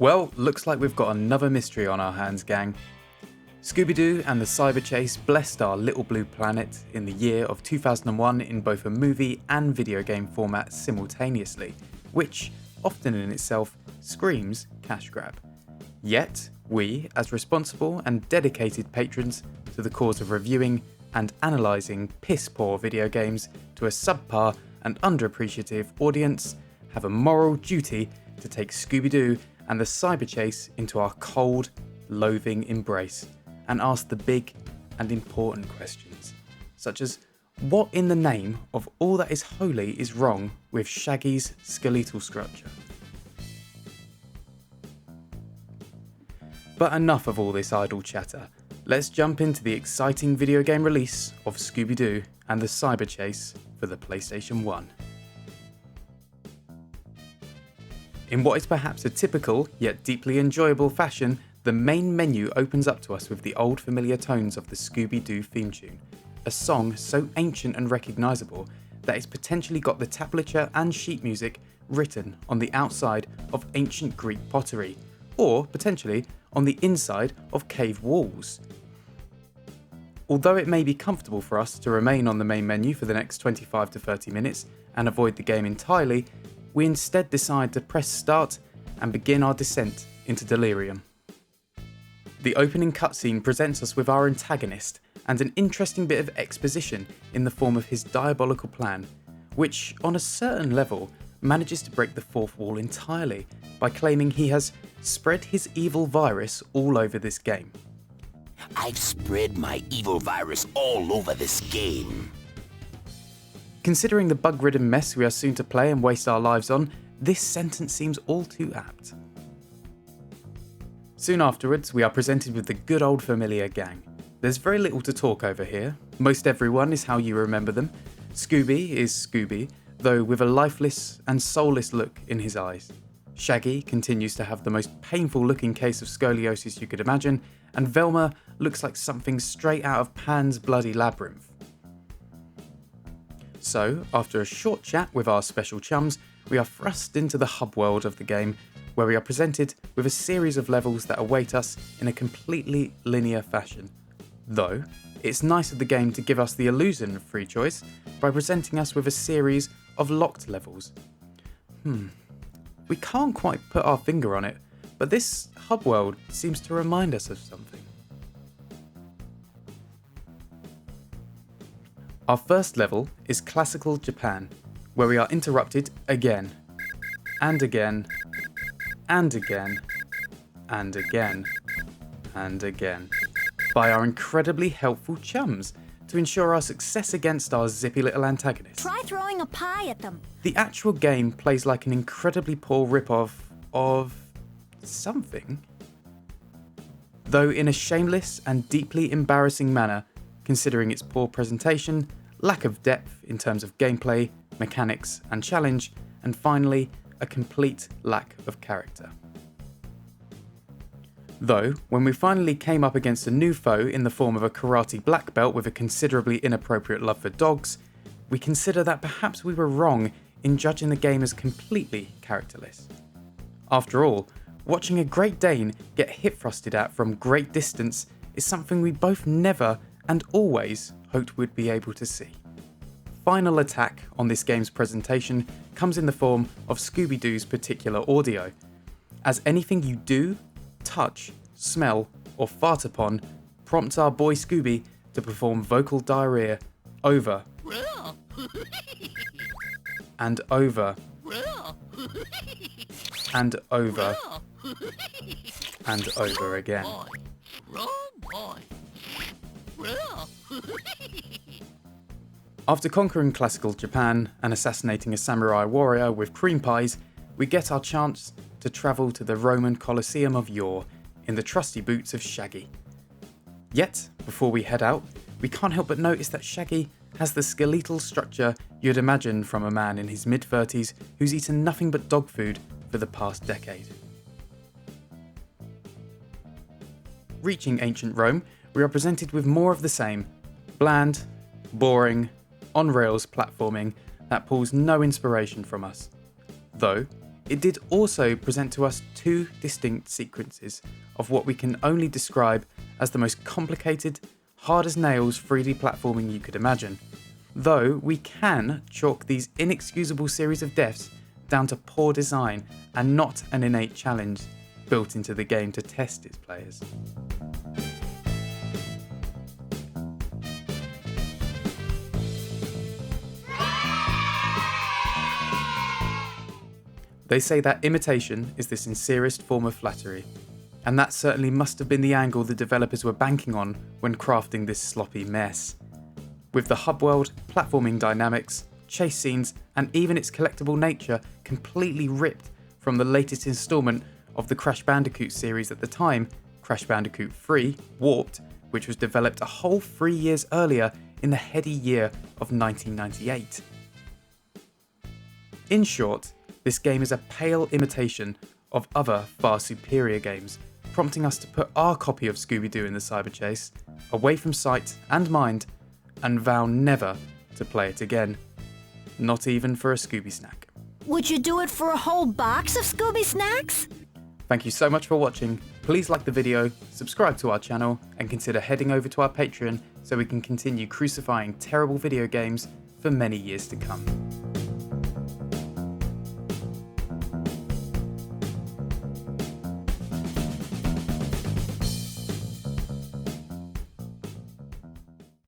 Well, looks like we've got another mystery on our hands, gang. Scooby Doo and the Cyber Chase blessed our little blue planet in the year of 2001 in both a movie and video game format simultaneously, which, often in itself, screams cash grab. Yet, we, as responsible and dedicated patrons to the cause of reviewing and analysing piss-poor video games to a subpar and underappreciative audience, have a moral duty to take Scooby Doo and the Cyber Chase into our cold, loathing embrace and ask the big and important questions, such as what in the name of all that is holy is wrong with Shaggy's skeletal structure? But enough of all this idle chatter. Let's jump into the exciting video game release of Scooby Doo and the Cyber Chase for the PlayStation 1. In what is perhaps a typical yet deeply enjoyable fashion, the main menu opens up to us with the old familiar tones of the Scooby Doo theme tune, a song so ancient and recognisable that it's potentially got the tablature and sheet music written on the outside of ancient Greek pottery, or potentially on the inside of cave walls. Although it may be comfortable for us to remain on the main menu for the next 25 to 30 minutes and avoid the game entirely, we instead decide to press start and begin our descent into delirium. The opening cutscene presents us with our antagonist and an interesting bit of exposition in the form of his diabolical plan, which, on a certain level, manages to break the fourth wall entirely by claiming he has spread his evil virus all over this game. I've spread my evil virus all over this game. Considering the bug-ridden mess we are soon to play and waste our lives on, this sentence seems all too apt. Soon afterwards, we are presented with the good old familiar gang. There's very little to talk over here. Most everyone is how you remember them. Scooby is Scooby, though with a lifeless and soulless look in his eyes. Shaggy continues to have the most painful looking case of scoliosis you could imagine, and Velma looks like something straight out of Pan's Bloody Labyrinth. So, after a short chat with our special chums, we are thrust into the hub world of the game, where we are presented with a series of levels that await us in a completely linear fashion. Though, it's nice of the game to give us the illusion of free choice by presenting us with a series of locked levels. We can't quite put our finger on it, but this hub world seems to remind us of something. Our first level is classical Japan, where we are interrupted again, and again, and again, and again, and again, by our incredibly helpful chums to ensure our success against our zippy little antagonists. Try throwing a pie at them. The actual game plays like an incredibly poor rip-off of something, though in a shameless and deeply embarrassing manner, considering its poor presentation, lack of depth in terms of gameplay, mechanics and challenge, and finally, a complete lack of character. Though, when we finally came up against a new foe in the form of a karate black belt with a considerably inappropriate love for dogs, we consider that perhaps we were wrong in judging the game as completely characterless. After all, watching a Great Dane get hip thrusted at from great distance is something we both never and always hoped we'd be able to see. Final attack on this game's presentation comes in the form of Scooby Doo's particular audio, as anything you do, touch, smell, or fart upon prompts our boy Scooby to perform vocal diarrhea over and over and over and over again. After conquering classical Japan and assassinating a samurai warrior with cream pies, we get our chance to travel to the Roman Colosseum of yore in the trusty boots of Shaggy. Yet, before we head out, we can't help but notice that Shaggy has the skeletal structure you'd imagine from a man in his mid-30s who's eaten nothing but dog food for the past decade. Reaching ancient Rome, we are presented with more of the same, bland, boring, on-rails platforming that pulls no inspiration from us. Though, it did also present to us two distinct sequences of what we can only describe as the most complicated, hard as nails 3D platforming you could imagine. Though we can chalk these inexcusable series of deaths down to poor design and not an innate challenge built into the game to test its players. They say that imitation is the sincerest form of flattery, and that certainly must have been the angle the developers were banking on when crafting this sloppy mess. With the hub world, platforming dynamics, chase scenes, and even its collectible nature completely ripped from the latest installment of the Crash Bandicoot series at the time, Crash Bandicoot 3 Warped, which was developed a whole 3 years earlier in the heady year of 1998. In short, this game is a pale imitation of other far superior games, prompting us to put our copy of Scooby Doo in the cyber chase away from sight and mind and vow never to play it again. Not even for a Scooby snack. Would you do it for a whole box of Scooby snacks? Thank you so much for watching. Please like the video, subscribe to our channel, and consider heading over to our Patreon so we can continue crucifying terrible video games for many years to come.